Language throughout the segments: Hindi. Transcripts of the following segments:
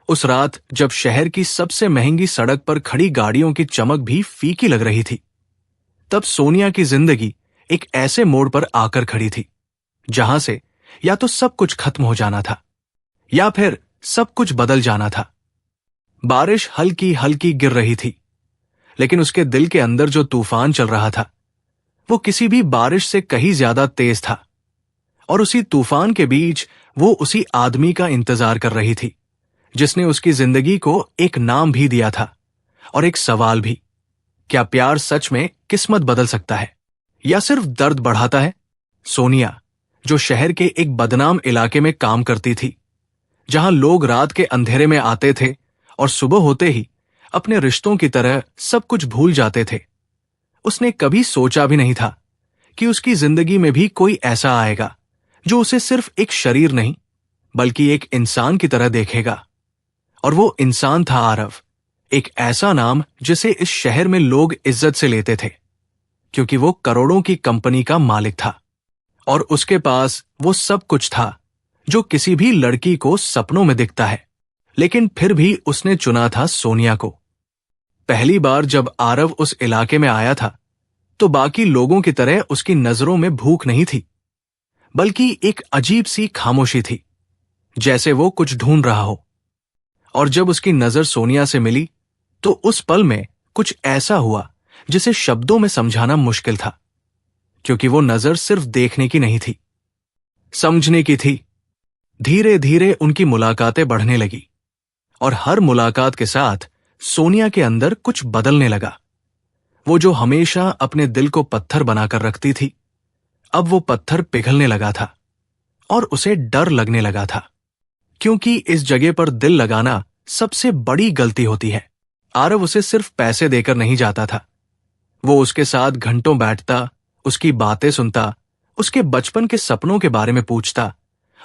उस रात जब शहर की सबसे महंगी सड़क पर खड़ी गाड़ियों की चमक भी फीकी लग रही थी, तब सोनिया की जिंदगी एक ऐसे मोड़ पर आकर खड़ी थी जहां से या तो सब कुछ खत्म हो जाना था या फिर सब कुछ बदल जाना था। बारिश हल्की हल्की गिर रही थी, लेकिन उसके दिल के अंदर जो तूफान चल रहा था वो किसी भी बारिश से कहीं ज्यादा तेज था। और उसी तूफान के बीच वो उसी आदमी का इंतजार कर रही थी जिसने उसकी जिंदगी को एक नाम भी दिया था और एक सवाल भी, क्या प्यार सच में किस्मत बदल सकता है या सिर्फ दर्द बढ़ाता है? सोनिया, जो शहर के एक बदनाम इलाके में काम करती थी, जहां लोग रात के अंधेरे में आते थे और सुबह होते ही अपने रिश्तों की तरह सब कुछ भूल जाते थे, उसने कभी सोचा भी नहीं था कि उसकी जिंदगी में भी कोई ऐसा आएगा जो उसे सिर्फ एक शरीर नहीं बल्कि एक इंसान की तरह देखेगा। और वो इंसान था आरव, एक ऐसा नाम जिसे इस शहर में लोग इज्जत से लेते थे क्योंकि वो करोड़ों की कंपनी का मालिक था और उसके पास वो सब कुछ था जो किसी भी लड़की को सपनों में दिखता है। लेकिन फिर भी उसने चुना था सोनिया को। पहली बार जब आरव उस इलाके में आया था तो बाकी लोगों की तरह उसकी नजरों में भूख नहीं थी, बल्कि एक अजीब सी खामोशी थी, जैसे वो कुछ ढूंढ रहा हो। और जब उसकी नजर सोनिया से मिली तो उस पल में कुछ ऐसा हुआ जिसे शब्दों में समझाना मुश्किल था, क्योंकि वो नजर सिर्फ देखने की नहीं थी, समझने की थी। धीरे धीरे उनकी मुलाकातें बढ़ने लगी और हर मुलाकात के साथ सोनिया के अंदर कुछ बदलने लगा। वो जो हमेशा अपने दिल को पत्थर बनाकर रखती थी, अब वो पत्थर पिघलने लगा था और उसे डर लगने लगा था, क्योंकि इस जगह पर दिल लगाना सबसे बड़ी गलती होती है। आरव उसे सिर्फ पैसे देकर नहीं जाता था, वो उसके साथ घंटों बैठता, उसकी बातें सुनता, उसके बचपन के सपनों के बारे में पूछता।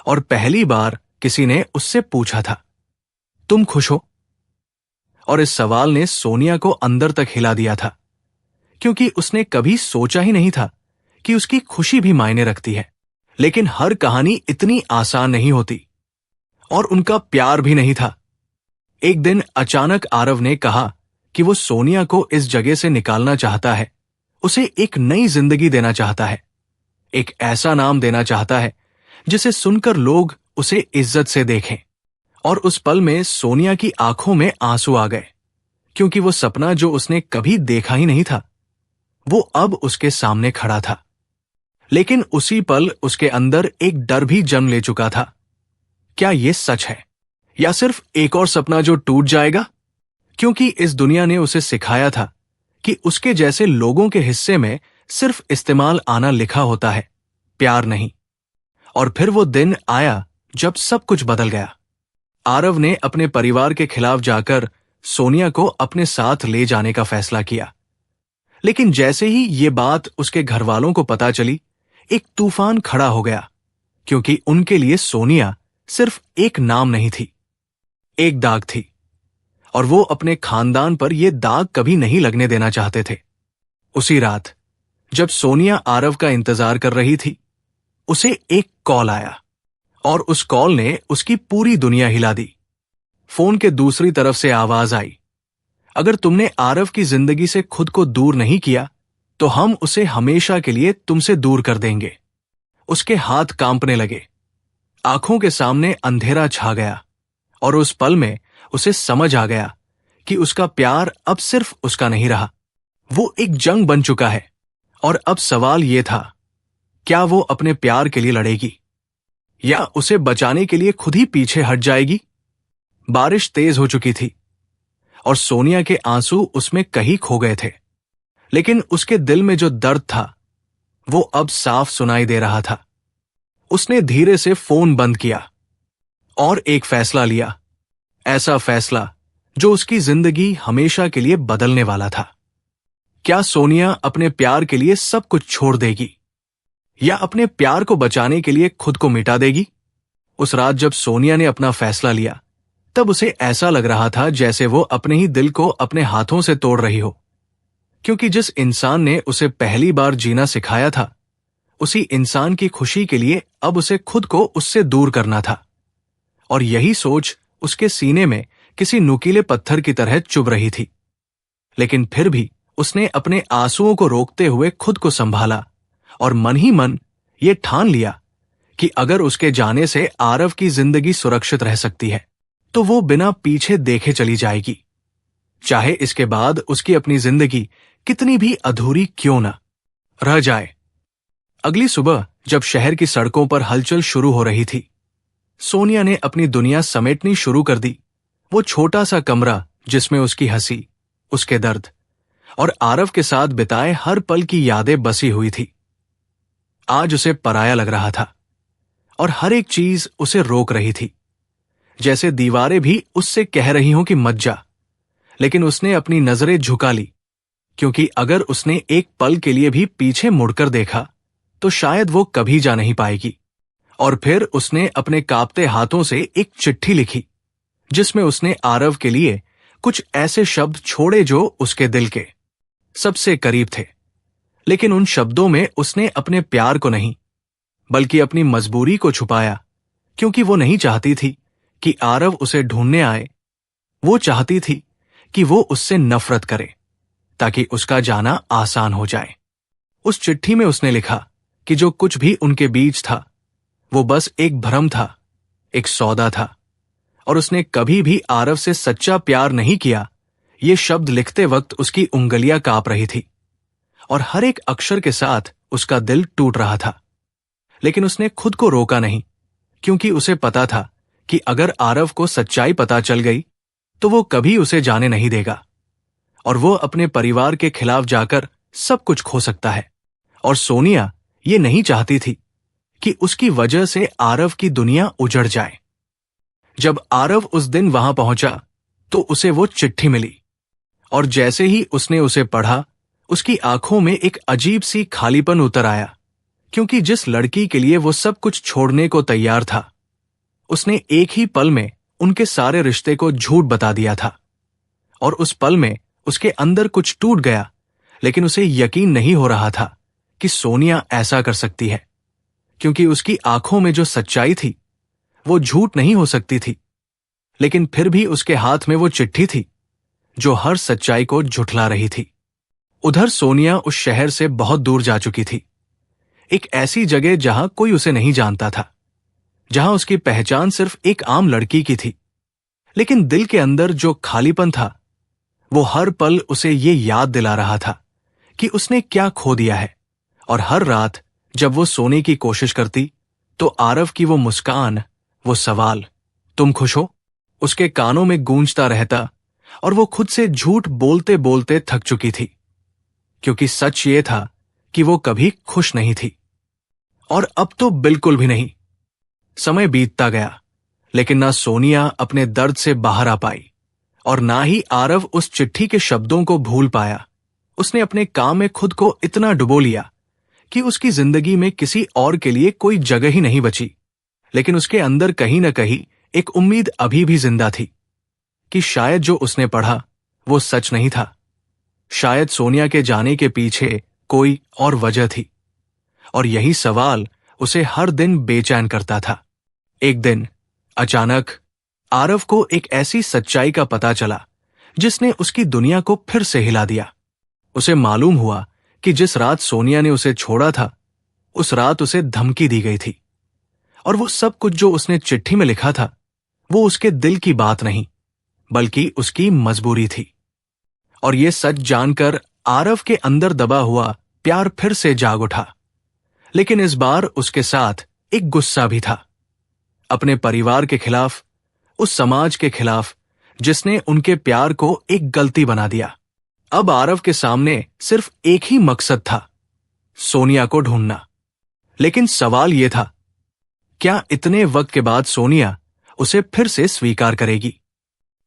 और पहली बार किसी ने उससे पूछा था, तुम खुश हो? और इस सवाल ने सोनिया को अंदर तक हिला दिया था, क्योंकि उसने कभी सोचा ही नहीं था कि उसकी खुशी भी मायने रखती है। लेकिन हर कहानी इतनी आसान नहीं होती और उनका प्यार भी नहीं था। एक दिन अचानक आरव ने कहा कि वो सोनिया को इस जगह से निकालना चाहता है, उसे एक नई जिंदगी देना चाहता है, एक ऐसा नाम देना चाहता है जिसे सुनकर लोग उसे इज्जत से देखें। और उस पल में सोनिया की आंखों में आंसू आ गए, क्योंकि वो सपना जो उसने कभी देखा ही नहीं था वो अब उसके सामने खड़ा था। लेकिन उसी पल उसके अंदर एक डर भी जन्म ले चुका था। क्या ये सच है या सिर्फ एक और सपना जो टूट जाएगा? क्योंकि इस दुनिया ने उसे सिखाया था कि उसके जैसे लोगों के हिस्से में सिर्फ इस्तेमाल आना लिखा होता है, प्यार नहीं। और फिर वो दिन आया जब सब कुछ बदल गया। आरव ने अपने परिवार के खिलाफ जाकर सोनिया को अपने साथ ले जाने का फैसला किया। लेकिन जैसे ही ये बात उसके घर वालों को पता चली, एक तूफान खड़ा हो गया, क्योंकि उनके लिए सोनिया सिर्फ एक नाम नहीं थी, एक दाग थी। और वो अपने खानदान पर यह दाग कभी नहीं लगने देना चाहते थे। उसी रात जब सोनिया आरव का इंतजार कर रही थी, उसे एक कॉल आया और उस कॉल ने उसकी पूरी दुनिया हिला दी। फोन के दूसरी तरफ से आवाज आई, अगर तुमने आरव की जिंदगी से खुद को दूर नहीं किया तो हम उसे हमेशा के लिए तुमसे दूर कर देंगे। उसके हाथ कांपने लगे, आंखों के सामने अंधेरा छा गया और उस पल में उसे समझ आ गया कि उसका प्यार अब सिर्फ उसका नहीं रहा, वो एक जंग बन चुका है। और अब सवाल यह था, क्या वो अपने प्यार के लिए लड़ेगी या उसे बचाने के लिए खुद ही पीछे हट जाएगी? बारिश तेज हो चुकी थी और सोनिया के आंसू उसमें कहीं खो गए थे, लेकिन उसके दिल में जो दर्द था वो अब साफ सुनाई दे रहा था। उसने धीरे से फोन बंद किया और एक फैसला लिया, ऐसा फैसला जो उसकी जिंदगी हमेशा के लिए बदलने वाला था। क्या सोनिया अपने प्यार के लिए सब कुछ छोड़ देगी या अपने प्यार को बचाने के लिए खुद को मिटा देगी? उस रात जब सोनिया ने अपना फैसला लिया, तब उसे ऐसा लग रहा था जैसे वो अपने ही दिल को अपने हाथों से तोड़ रही हो, क्योंकि जिस इंसान ने उसे पहली बार जीना सिखाया था, उसी इंसान की खुशी के लिए अब उसे खुद को उससे दूर करना था। और यही सोच उसके सीने में किसी नुकीले पत्थर की तरह चुभ रही थी। लेकिन फिर भी उसने अपने आंसुओं को रोकते हुए खुद को संभाला और मन ही मन ये ठान लिया कि अगर उसके जाने से आरव की जिंदगी सुरक्षित रह सकती है तो वो बिना पीछे देखे चली जाएगी, चाहे इसके बाद उसकी अपनी जिंदगी कितनी भी अधूरी क्यों न रह जाए। अगली सुबह जब शहर की सड़कों पर हलचल शुरू हो रही थी, सोनिया ने अपनी दुनिया समेटनी शुरू कर दी। वो छोटा सा कमरा जिसमें उसकी हंसी, उसके दर्द और आरव के साथ बिताए हर पल की यादें बसी हुई थी, आज उसे पराया लग रहा था और हर एक चीज उसे रोक रही थी। जैसे दीवारें भी उससे कह रही हों कि मत जा, लेकिन उसने अपनी नजरें झुका ली, क्योंकि अगर उसने एक पल के लिए भी पीछे मुड़कर देखा तो शायद वो कभी जा नहीं पाएगी। और फिर उसने अपने कांपते हाथों से एक चिट्ठी लिखी जिसमें उसने आरव के लिए कुछ ऐसे शब्द छोड़े जो उसके दिल के सबसे करीब थे। लेकिन उन शब्दों में उसने अपने प्यार को नहीं बल्कि अपनी मजबूरी को छुपाया, क्योंकि वो नहीं चाहती थी कि आरव उसे ढूंढने आए। वो चाहती थी कि वो उससे नफरत करे ताकि उसका जाना आसान हो जाए। उस चिट्ठी में उसने लिखा कि जो कुछ भी उनके बीच था वो बस एक भ्रम था, एक सौदा था, और उसने कभी भी आरव से सच्चा प्यार नहीं किया। ये शब्द लिखते वक्त उसकी उंगलियां कांप रही थी और हर एक अक्षर के साथ उसका दिल टूट रहा था। लेकिन उसने खुद को रोका नहीं, क्योंकि उसे पता था कि अगर आरव को सच्चाई पता चल गई तो वो कभी उसे जाने नहीं देगा और वो अपने परिवार के खिलाफ जाकर सब कुछ खो सकता है। और सोनिया ये नहीं चाहती थी कि उसकी वजह से आरव की दुनिया उजड़ जाए। जब आरव उस दिन वहां पहुंचा तो उसे वो चिट्ठी मिली और जैसे ही उसने उसे पढ़ा, उसकी आंखों में एक अजीब सी खालीपन उतर आया, क्योंकि जिस लड़की के लिए वो सब कुछ छोड़ने को तैयार था, उसने एक ही पल में उनके सारे रिश्ते को झूठ बता दिया था। और उस पल में उसके अंदर कुछ टूट गया, लेकिन उसे यकीन नहीं हो रहा था कि सोनिया ऐसा कर सकती है, क्योंकि उसकी आंखों में जो सच्चाई थी वो झूठ नहीं हो सकती थी। लेकिन फिर भी उसके हाथ में वो चिट्ठी थी जो हर सच्चाई को झुठला रही थी। उधर सोनिया उस शहर से बहुत दूर जा चुकी थी, एक ऐसी जगह जहां कोई उसे नहीं जानता था, जहां उसकी पहचान सिर्फ एक आम लड़की की थी। लेकिन दिल के अंदर जो खालीपन था वो हर पल उसे ये याद दिला रहा था कि उसने क्या खो दिया है। और हर रात जब वो सोने की कोशिश करती तो आरव की वो मुस्कान, वो सवाल, तुम खुश हो, उसके कानों में गूंजता रहता और वो खुद से झूठ बोलते बोलते थक चुकी थी, क्योंकि सच ये था कि वो कभी खुश नहीं थी, और अब तो बिल्कुल भी नहीं। समय बीतता गया, लेकिन ना सोनिया अपने दर्द से बाहर आ पाई और ना ही आरव उस चिट्ठी के शब्दों को भूल पाया। उसने अपने काम में खुद को इतना डुबो लिया कि उसकी जिंदगी में किसी और के लिए कोई जगह ही नहीं बची। लेकिन उसके अंदर कहीं न कहीं एक उम्मीद अभी भी जिंदा थी कि शायद जो उसने पढ़ा वो सच नहीं था। शायद सोनिया के जाने के पीछे कोई और वजह थी, और यही सवाल उसे हर दिन बेचैन करता था। एक दिन अचानक आरव को एक ऐसी सच्चाई का पता चला जिसने उसकी दुनिया को फिर से हिला दिया। उसे मालूम हुआ कि जिस रात सोनिया ने उसे छोड़ा था, उस रात उसे धमकी दी गई थी, और वो सब कुछ जो उसने चिट्ठी में लिखा था वो उसके दिल की बात नहीं बल्कि उसकी मजबूरी थी। और ये सच जानकर आरव के अंदर दबा हुआ प्यार फिर से जाग उठा, लेकिन इस बार उसके साथ एक गुस्सा भी था, अपने परिवार के खिलाफ, उस समाज के खिलाफ जिसने उनके प्यार को एक गलती बना दिया। अब आरव के सामने सिर्फ एक ही मकसद था, सोनिया को ढूंढना। लेकिन सवाल यह था, क्या इतने वक्त के बाद सोनिया उसे फिर से स्वीकार करेगी,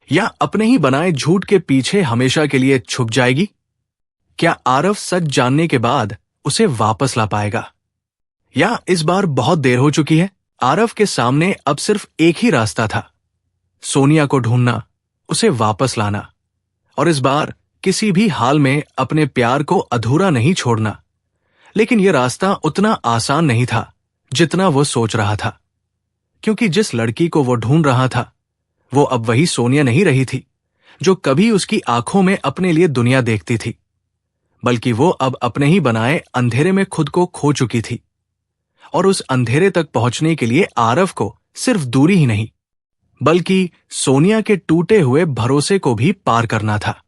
या अपने ही बनाए झूठ के पीछे हमेशा के लिए छुप जाएगी? क्या आरव सच जानने के बाद उसे वापस ला पाएगा, या इस बार बहुत देर हो चुकी है? आरव के सामने अब सिर्फ एक ही रास्ता था, सोनिया को ढूंढना, उसे वापस लाना, और इस बार किसी भी हाल में अपने प्यार को अधूरा नहीं छोड़ना। लेकिन यह रास्ता उतना आसान नहीं था जितना वो सोच रहा था, क्योंकि जिस लड़की को वो ढूंढ रहा था वो अब वही सोनिया नहीं रही थी जो कभी उसकी आंखों में अपने लिए दुनिया देखती थी, बल्कि वो अब अपने ही बनाए अंधेरे में खुद को खो चुकी थी। और उस अंधेरे तक पहुंचने के लिए आरव को सिर्फ दूरी ही नहीं, बल्कि सोनिया के टूटे हुए भरोसे को भी पार करना था।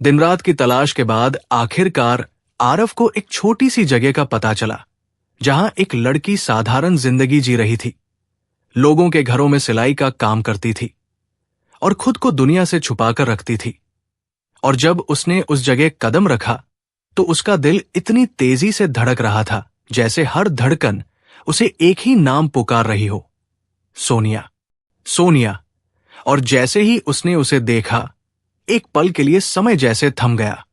दिन रात की तलाश के बाद आखिरकार आरव को एक छोटी सी जगह का पता चला, जहां एक लड़की साधारण जिंदगी जी रही थी, लोगों के घरों में सिलाई का काम करती थी और खुद को दुनिया से छुपाकर रखती थी। और जब उसने उस जगह कदम रखा तो उसका दिल इतनी तेजी से धड़क रहा था जैसे हर धड़कन उसे एक ही नाम पुकार रही हो, सोनिया, सोनिया। और जैसे ही उसने उसे देखा, एक पल के लिए समय जैसे थम गया,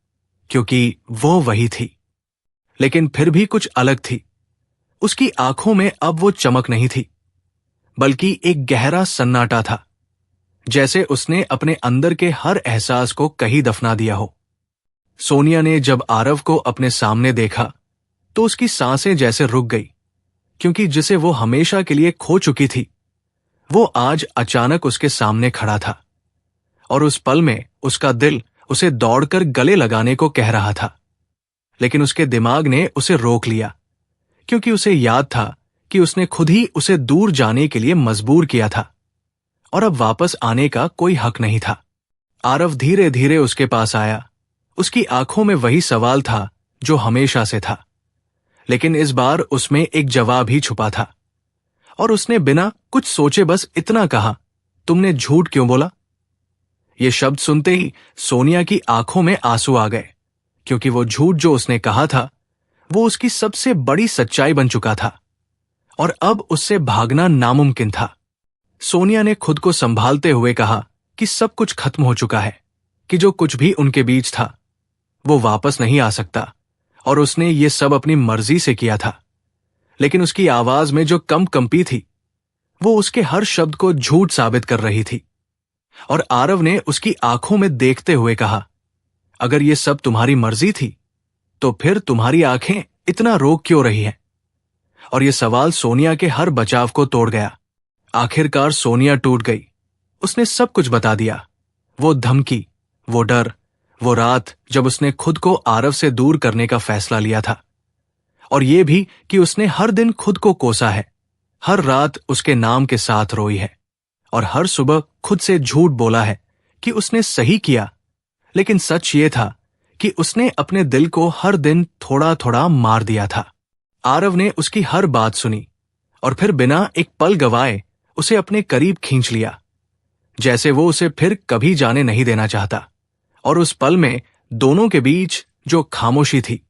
क्योंकि वो वही थी। लेकिन फिर भी कुछ अलग थी। उसकी आंखों में अब वो चमक नहीं थी, बल्कि एक गहरा सन्नाटा था, जैसे उसने अपने अंदर के हर एहसास को कहीं दफना दिया हो। सोनिया ने जब आरव को अपने सामने देखा तो उसकी सांसें जैसे रुक गई, क्योंकि जिसे वो हमेशा के लिए खो चुकी थी, वो आज अचानक उसके सामने खड़ा था। और उस पल में उसका दिल उसे दौड़कर गले लगाने को कह रहा था, लेकिन उसके दिमाग ने उसे रोक लिया, क्योंकि उसे याद था कि उसने खुद ही उसे दूर जाने के लिए मजबूर किया था और अब वापस आने का कोई हक नहीं था। आरव धीरे धीरे उसके पास आया। उसकी आंखों में वही सवाल था जो हमेशा से था, लेकिन इस बार उसमें एक जवाब ही छुपा था। और उसने बिना कुछ सोचे बस इतना कहा, तुमने झूठ क्यों बोला? ये शब्द सुनते ही सोनिया की आंखों में आंसू आ गए, क्योंकि वो झूठ जो उसने कहा था वो उसकी सबसे बड़ी सच्चाई बन चुका था और अब उससे भागना नामुमकिन था। सोनिया ने खुद को संभालते हुए कहा कि सब कुछ खत्म हो चुका है, कि जो कुछ भी उनके बीच था वो वापस नहीं आ सकता और उसने ये सब अपनी मर्जी से किया था। लेकिन उसकी आवाज में जो कंपी थी वो उसके हर शब्द को झूठ साबित कर रही थी। और आरव ने उसकी आंखों में देखते हुए कहा, अगर ये सब तुम्हारी मर्जी थी तो फिर तुम्हारी आंखें इतना रो क्यों रही हैं? और ये सवाल सोनिया के हर बचाव को तोड़ गया। आखिरकार सोनिया टूट गई। उसने सब कुछ बता दिया, वो धमकी, वो डर, वो रात जब उसने खुद को आरव से दूर करने का फैसला लिया था, और ये भी कि उसने हर दिन खुद को कोसा है, हर रात उसके नाम के साथ रोई है और हर सुबह खुद से झूठ बोला है कि उसने सही किया। लेकिन सच ये था कि उसने अपने दिल को हर दिन थोड़ा थोड़ा मार दिया था। आरव ने उसकी हर बात सुनी और फिर बिना एक पल गवाए उसे अपने करीब खींच लिया, जैसे वो उसे फिर कभी जाने नहीं देना चाहता। और उस पल में दोनों के बीच जो खामोशी थी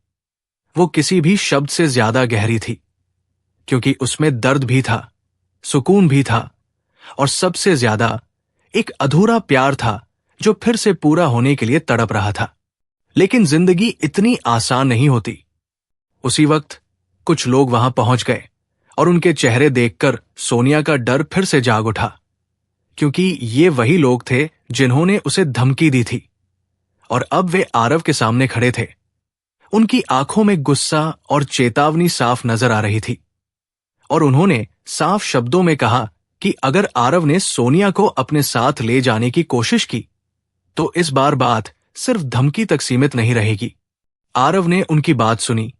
वो किसी भी शब्द से ज्यादा गहरी थी, क्योंकि उसमें दर्द भी था, सुकून भी था और सबसे ज्यादा एक अधूरा प्यार था जो फिर से पूरा होने के लिए तड़प रहा था। लेकिन जिंदगी इतनी आसान नहीं होती। उसी वक्त कुछ लोग वहां पहुंच गए और उनके चेहरे देखकर सोनिया का डर फिर से जाग उठा, क्योंकि ये वही लोग थे जिन्होंने उसे धमकी दी थी और अब वे आरव के सामने खड़े थे। उनकी आंखों में गुस्सा और चेतावनी साफ नजर आ रही थी और उन्होंने साफ शब्दों में कहा कि अगर आरव ने सोनिया को अपने साथ ले जाने की कोशिश की तो इस बार बात सिर्फ धमकी तक सीमित नहीं रहेगी। आरव ने उनकी बात सुनी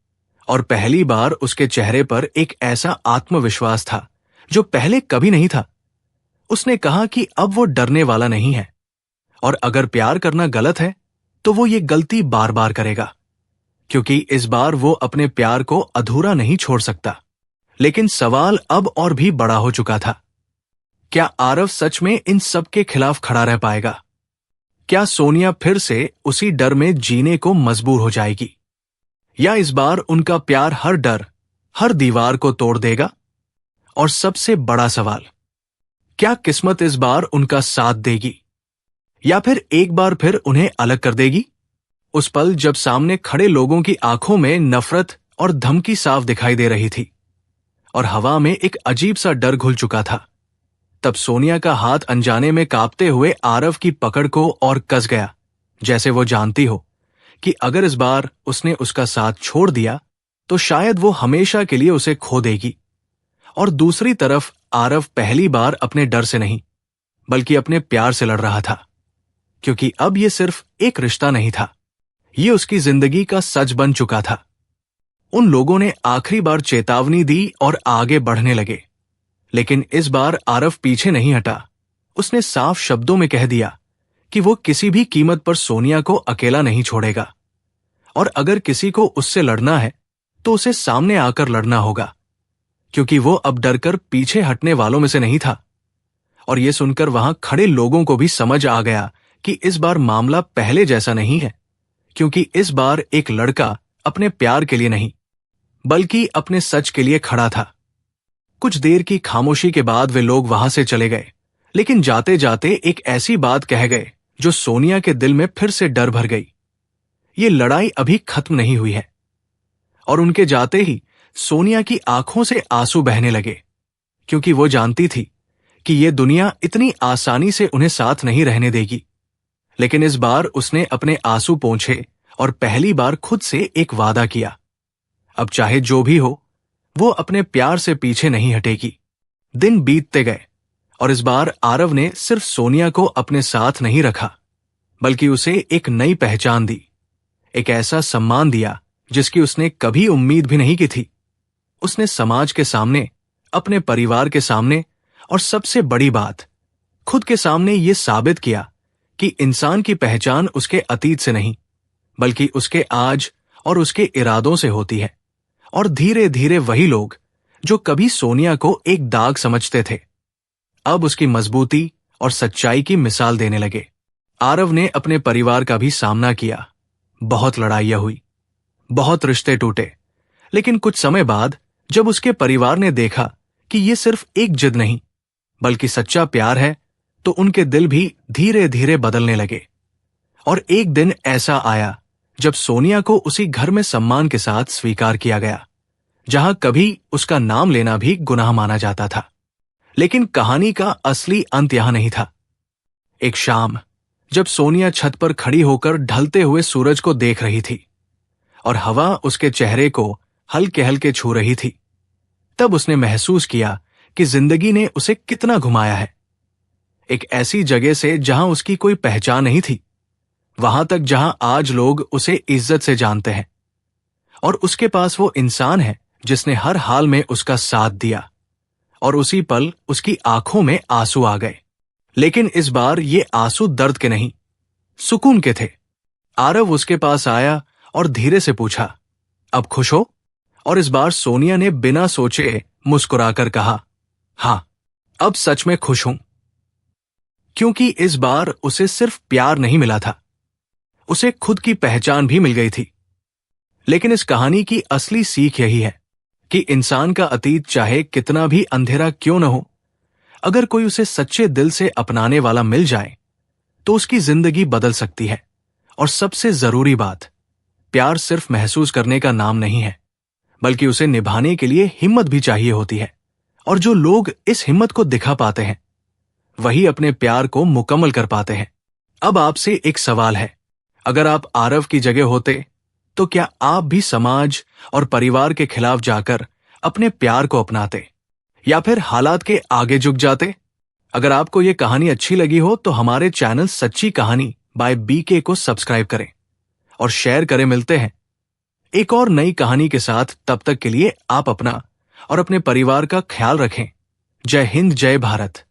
और पहली बार उसके चेहरे पर एक ऐसा आत्मविश्वास था जो पहले कभी नहीं था। उसने कहा कि अब वो डरने वाला नहीं है और अगर प्यार करना गलत है तो वो ये गलती बार बार करेगा, क्योंकि इस बार वो अपने प्यार को अधूरा नहीं छोड़ सकता। लेकिन सवाल अब और भी बड़ा हो चुका था। क्या आरव सच में इन सब के खिलाफ खड़ा रह पाएगा? क्या सोनिया फिर से उसी डर में जीने को मजबूर हो जाएगी, या इस बार उनका प्यार हर डर, हर दीवार को तोड़ देगा? और सबसे बड़ा सवाल, क्या किस्मत इस बार उनका साथ देगी या फिर एक बार फिर उन्हें अलग कर देगी? उस पल जब सामने खड़े लोगों की आंखों में नफरत और धमकी साफ दिखाई दे रही थी और हवा में एक अजीब सा डर घुल चुका था, तब सोनिया का हाथ अनजाने में कांपते हुए आरव की पकड़ को और कस गया, जैसे वो जानती हो कि अगर इस बार उसने उसका साथ छोड़ दिया तो शायद वो हमेशा के लिए उसे खो देगी। और दूसरी तरफ आरव पहली बार अपने डर से नहीं, बल्कि अपने प्यार से लड़ रहा था, क्योंकि अब ये सिर्फ एक रिश्ता नहीं था, ये उसकी जिंदगी का सच बन चुका था। उन लोगों ने आखिरी बार चेतावनी दी और आगे बढ़ने लगे, लेकिन इस बार आरव पीछे नहीं हटा। उसने साफ शब्दों में कह दिया कि वो किसी भी कीमत पर सोनिया को अकेला नहीं छोड़ेगा, और अगर किसी को उससे लड़ना है तो उसे सामने आकर लड़ना होगा, क्योंकि वो अब डरकर पीछे हटने वालों में से नहीं था। और ये सुनकर वहां खड़े लोगों को भी समझ आ गया कि इस बार मामला पहले जैसा नहीं है, क्योंकि इस बार एक लड़का अपने प्यार के लिए नहीं, बल्कि अपने सच के लिए खड़ा था। कुछ देर की खामोशी के बाद वे लोग वहां से चले गए, लेकिन जाते जाते एक ऐसी बात कह गए जो सोनिया के दिल में फिर से डर भर गई। ये लड़ाई अभी खत्म नहीं हुई है। और उनके जाते ही सोनिया की आंखों से आंसू बहने लगे, क्योंकि वो जानती थी कि ये दुनिया इतनी आसानी से उन्हें साथ नहीं रहने देगी। लेकिन इस बार उसने अपने आंसू पोंछे और पहली बार खुद से एक वादा किया, अब चाहे जो भी हो, वो अपने प्यार से पीछे नहीं हटेगी। दिन बीतते गए और इस बार आरव ने सिर्फ सोनिया को अपने साथ नहीं रखा, बल्कि उसे एक नई पहचान दी, एक ऐसा सम्मान दिया जिसकी उसने कभी उम्मीद भी नहीं की थी। उसने समाज के सामने, अपने परिवार के सामने और सबसे बड़ी बात, खुद के सामने ये साबित किया कि इंसान की पहचान उसके अतीत से नहीं, बल्कि उसके आज और उसके इरादों से होती है। और धीरे धीरे वही लोग जो कभी सोनिया को एक दाग समझते थे, अब उसकी मजबूती और सच्चाई की मिसाल देने लगे। आरव ने अपने परिवार का भी सामना किया। बहुत लड़ाइयां हुई, बहुत रिश्ते टूटे, लेकिन कुछ समय बाद जब उसके परिवार ने देखा कि ये सिर्फ एक जिद नहीं, बल्कि सच्चा प्यार है, तो उनके दिल भी धीरे धीरे बदलने लगे। और एक दिन ऐसा आया जब सोनिया को उसी घर में सम्मान के साथ स्वीकार किया गया, जहां कभी उसका नाम लेना भी गुनाह माना जाता था। लेकिन कहानी का असली अंत यहां नहीं था। एक शाम जब सोनिया छत पर खड़ी होकर ढलते हुए सूरज को देख रही थी और हवा उसके चेहरे को हल्के हल्के छू रही थी, तब उसने महसूस किया कि जिंदगी ने उसे कितना घुमाया है। एक ऐसी जगह से जहां उसकी कोई पहचान नहीं थी, वहां तक जहां आज लोग उसे इज्जत से जानते हैं, और उसके पास वो इंसान है जिसने हर हाल में उसका साथ दिया। और उसी पल उसकी आंखों में आंसू आ गए, लेकिन इस बार ये आंसू दर्द के नहीं, सुकून के थे। आरव उसके पास आया और धीरे से पूछा, अब खुश हो? और इस बार सोनिया ने बिना सोचे मुस्कुराकर कहा, हां, अब सच में खुश हूं। क्योंकि इस बार उसे सिर्फ प्यार नहीं मिला था, उसे खुद की पहचान भी मिल गई थी। लेकिन इस कहानी की असली सीख यही है कि इंसान का अतीत चाहे कितना भी अंधेरा क्यों न हो, अगर कोई उसे सच्चे दिल से अपनाने वाला मिल जाए तो उसकी जिंदगी बदल सकती है। और सबसे जरूरी बात, प्यार सिर्फ महसूस करने का नाम नहीं है, बल्कि उसे निभाने के लिए हिम्मत भी चाहिए होती है। और जो लोग इस हिम्मत को दिखा पाते हैं, वही अपने प्यार को मुकम्मल कर पाते हैं। अब आपसे एक सवाल है, अगर आप आरव की जगह होते तो क्या आप भी समाज और परिवार के खिलाफ जाकर अपने प्यार को अपनाते, या फिर हालात के आगे झुक जाते? अगर आपको यह कहानी अच्छी लगी हो तो हमारे चैनल सच्ची कहानी बाय बीके को सब्सक्राइब करें और शेयर करें। मिलते हैं एक और नई कहानी के साथ। तब तक के लिए आप अपना और अपने परिवार का ख्याल रखें। जय हिंद, जय भारत।